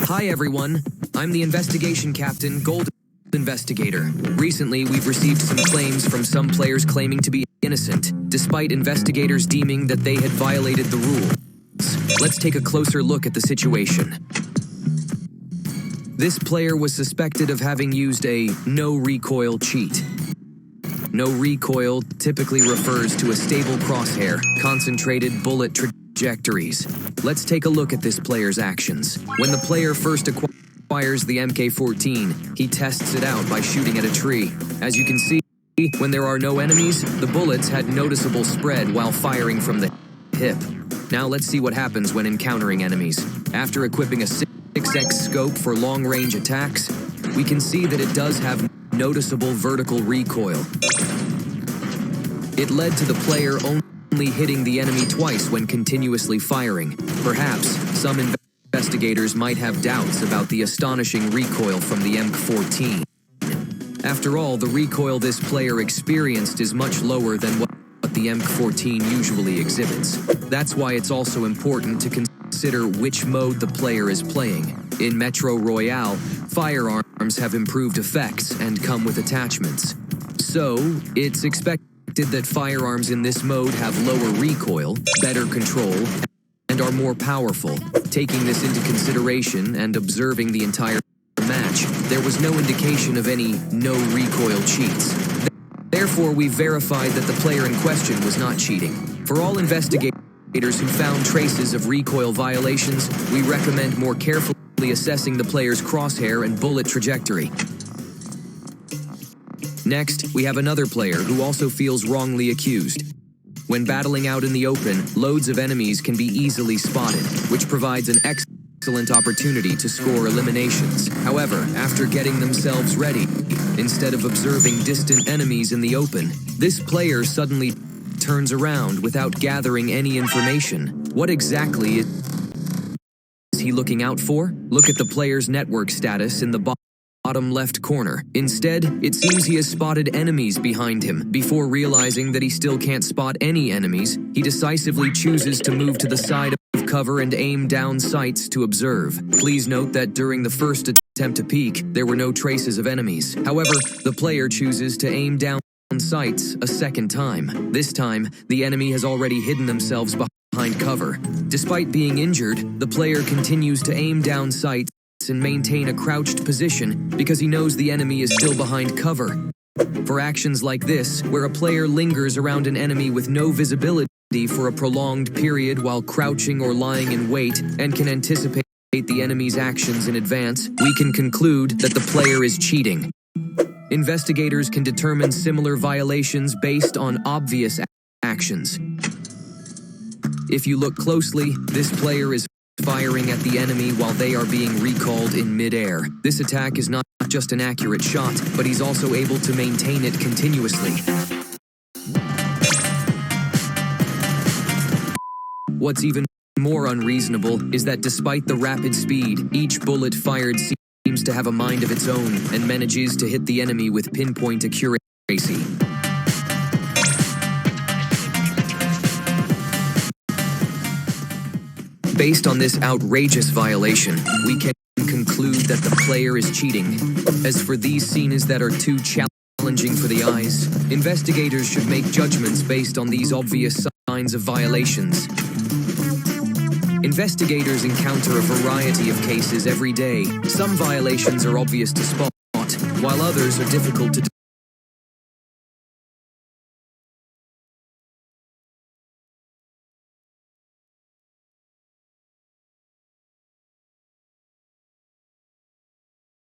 Hi everyone, I'm the investigation captain, Gold Investigator. Recently, we've received some claims from some players claiming to be innocent, despite investigators deeming that they had violated the rules. Let's take a closer look at the situation. This player was suspected of having used a no-recoil cheat. No recoil typically refers to a stable crosshair, concentrated bullet trajectories. Let's take a look at this player's actions. When the player first acquires the MK14, he tests it out by shooting at a tree. As you can see, when there are no enemies, the bullets had noticeable spread while firing from the hip. Now let's see what happens when encountering enemies. After equipping a 6x scope for long-range attacks, we can see that it does have noticeable vertical recoil. It led to the player only hitting the enemy twice when continuously firing. Perhaps some investigators might have doubts about the astonishing recoil from the MK14. After all, the recoil this player experienced is much lower than what the MK14 usually exhibits. That's why it's also important to consider which mode the player is playing. In Metro Royale, firearms have improved effects and come with attachments. So, it's expected that firearms in this mode have lower recoil, better control, and are more powerful. Taking this into consideration and observing the entire match, there was no indication of any no-recoil cheats. Therefore, we verified that the player in question was not cheating. For all investigators who found traces of recoil violations, we recommend more carefully assessing the player's crosshair and bullet trajectory. Next, we have another player who also feels wrongly accused. When battling out in the open, loads of enemies can be easily spotted, which provides an excellent opportunity to score eliminations. However, after getting themselves ready, instead of observing distant enemies in the open, this player suddenly turns around without gathering any information. What exactly is he looking out for? Look at the player's network status in the bottom left corner. Instead, it seems he has spotted enemies behind him. Before realizing that he still can't spot any enemies, he decisively chooses to move to the side of cover and aim down sights to observe. Please note that during the first attempt to peek, there were no traces of enemies. However, the player chooses to aim down sights a second time. This time, the enemy has already hidden themselves behind cover. Despite being injured, the player continues to aim down sights and maintain a crouched position because he knows the enemy is still behind cover. For actions like this, where a player lingers around an enemy with no visibility for a prolonged period while crouching or lying in wait and can anticipate the enemy's actions in advance, we can conclude that the player is cheating. Investigators can determine similar violations based on obvious actions. If you look closely, this player is firing at the enemy while they are being recalled in mid-air. This attack is not just an accurate shot, but he's also able to maintain it continuously. What's even more unreasonable is that despite the rapid speed, each bullet fired seems to have a mind of its own and manages to hit the enemy with pinpoint accuracy. Based on this outrageous violation, we can conclude that the player is cheating. As for these scenes that are too challenging for the eyes, investigators should make judgments based on these obvious signs of violations. Investigators encounter a variety of cases every day. Some violations are obvious to spot, while others are difficult to